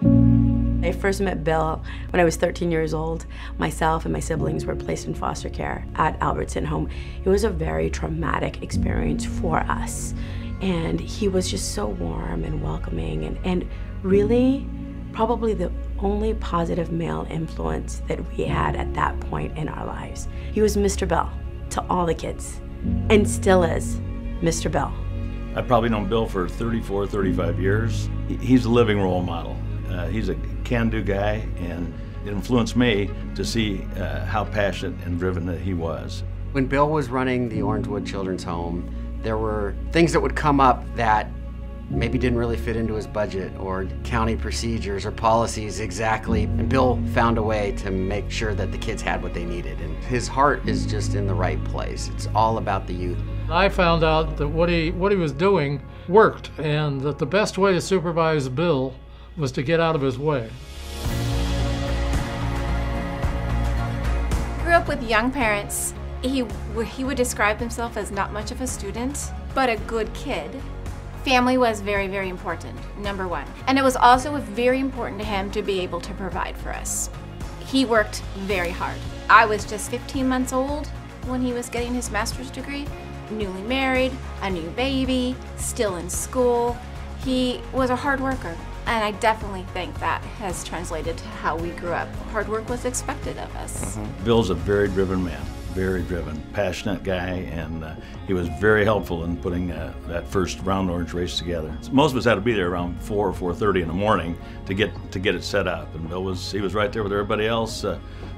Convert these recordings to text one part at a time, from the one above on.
I first met Bill when I was 13 years old. Myself and my siblings were placed in foster care at Albertson Home. It was a very traumatic experience for us. And he was just so warm and welcoming and really probably the only positive male influence that we had at that point in our lives. He was Mr. Bill to all the kids, and still is Mr. Bill. I've probably known Bill for 34, 35 years. He's a living role model. He's a can-do guy, and it influenced me to see how passionate and driven that he was. When Bill was running the Orangewood Children's Home, there were things that would come up that maybe didn't really fit into his budget or county procedures or policies exactly. And Bill found a way to make sure that the kids had what they needed. And his heart is just in the right place. It's all about the youth. I found out that what he was doing worked, and that the best way to supervise Bill was to get out of his way. Grew up with young parents. He would describe himself as not much of a student, but a good kid. Family was very, very important, number one. And it was also very important to him to be able to provide for us. He worked very hard. I was just 15 months old when he was getting his master's degree, newly married, a new baby, still in school. He was a hard worker, and I definitely think that has translated to how we grew up. Hard work was expected of us. Bill's a very driven man. Very driven, passionate guy, and he was very helpful in putting that first round orange race together. Most of us had to be there around 4 or 4:30 in the morning to get it set up, and Bill was right there with everybody else,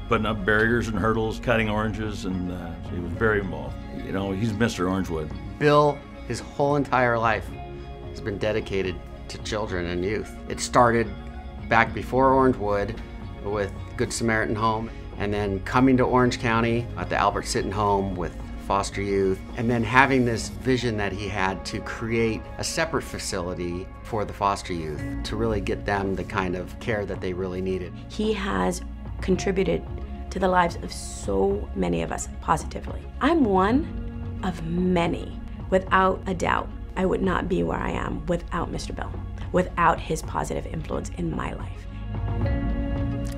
putting up barriers and hurdles, cutting oranges, and he was very involved. You know, he's Mr. Orangewood. Bill, his whole entire life, has been dedicated to children and youth. It started back before Orangewood with Good Samaritan Home, and then coming to Orange County at the Albert Sitton Home with foster youth, and then having this vision that he had to create a separate facility for the foster youth to really get them the kind of care that they really needed. He has contributed to the lives of so many of us positively. I'm one of many. Without a doubt, I would not be where I am without Mr. Bill, without his positive influence in my life.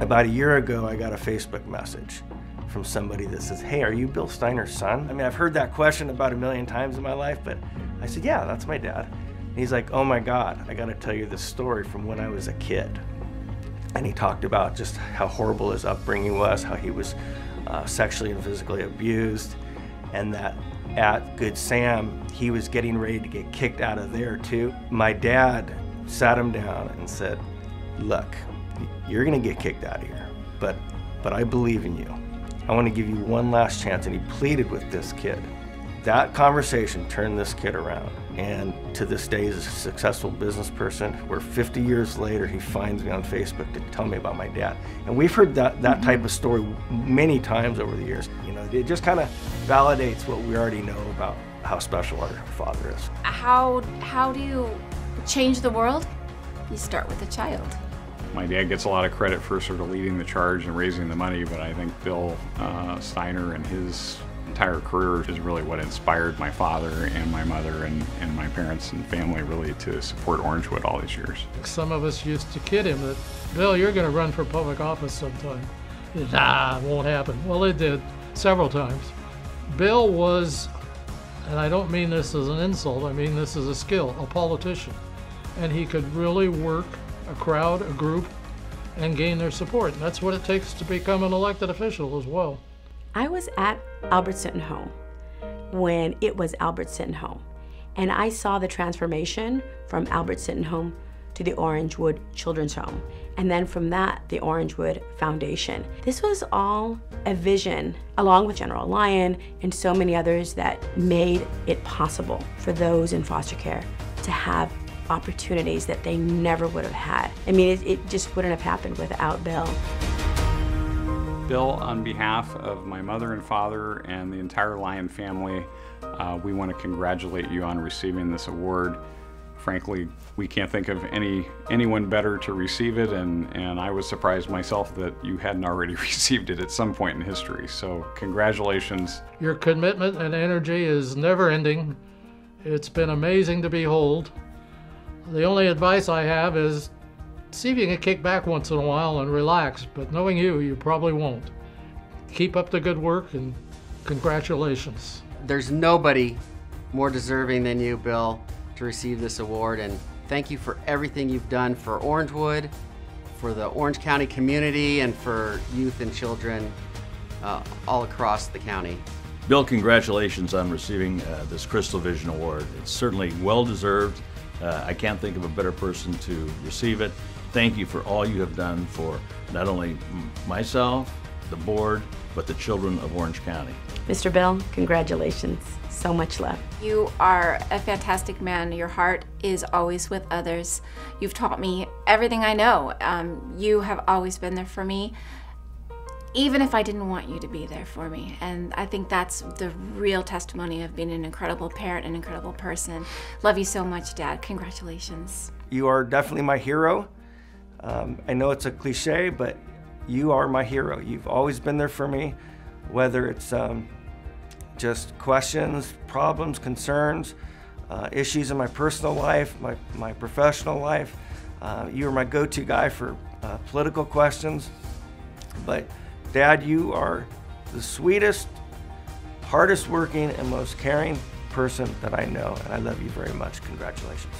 About a year ago, I got a Facebook message from somebody that says, "Hey, are you Bill Steiner's son?" I mean, I've heard that question about 1,000,000 times in my life, but I said, "Yeah, that's my dad." And he's like, "Oh my God, I gotta tell you this story from when I was a kid." And he talked about just how horrible his upbringing was, how he was sexually and physically abused, and that at Good Sam, he was getting ready to get kicked out of there too. My dad sat him down and said, "Look, you're gonna get kicked out of here, but I believe in you. I want to give you one last chance," and he pleaded with this kid. That conversation turned this kid around, and to this day he's a successful business person, where 50 years later he finds me on Facebook to tell me about my dad. And we've heard that type of story many times over the years. You know, it just kind of validates what we already know about how special our father is. How do you change the world? You start with a child. My dad gets a lot of credit for sort of leading the charge and raising the money, but I think Bill Steiner and his entire career is really what inspired my father and my mother and my parents and family really to support Orangewood all these years. Some of us used to kid him that, "Bill, you're going to run for public office sometime." Nah, it won't happen. Well, it did several times. Bill was, and I don't mean this as an insult, I mean this as a skill, a politician. And he could really work a crowd, a group, and gain their support. And that's what it takes to become an elected official as well. I was at Albert Sitton Home when it was Albert Sitton Home, and I saw the transformation from Albert Sitton Home to the Orangewood Children's Home, and then from that, the Orangewood Foundation. This was all a vision, along with General Lyon and so many others, that made it possible for those in foster care to have opportunities that they never would have had. I mean, it just wouldn't have happened without Bill. Bill, on behalf of my mother and father and the entire Lyon family, we want to congratulate you on receiving this award. Frankly, we can't think of anyone better to receive it, and I was surprised myself that you hadn't already received it at some point in history. So congratulations. Your commitment and energy is never ending. It's been amazing to behold. The only advice I have is See if you can kick back once in a while and relax, but knowing you, you probably won't. Keep up the good work and congratulations. There's nobody more deserving than you, Bill, to receive this award, and thank you for everything you've done for Orangewood, for the Orange County community, and for youth and children all across the county. Bill, congratulations on receiving this Crystal Vision Award. It's certainly well-deserved. I can't think of a better person to receive it. Thank you for all you have done for not only myself, the board, but the children of Orange County. Mr. Bill, congratulations. So much love. You are a fantastic man. Your heart is always with others. You've taught me everything I know. You have always been there for me, even if I didn't want you to be there for me. And I think that's the real testimony of being an incredible parent, an incredible person. Love you so much, Dad. Congratulations. You are definitely my hero. I know it's a cliche, but you are my hero. You've always been there for me, whether it's just questions, problems, concerns, issues in my personal life, my professional life. You are my go-to guy for political questions. But Dad, you are the sweetest, hardest working, and most caring person that I know, and I love you very much. Congratulations.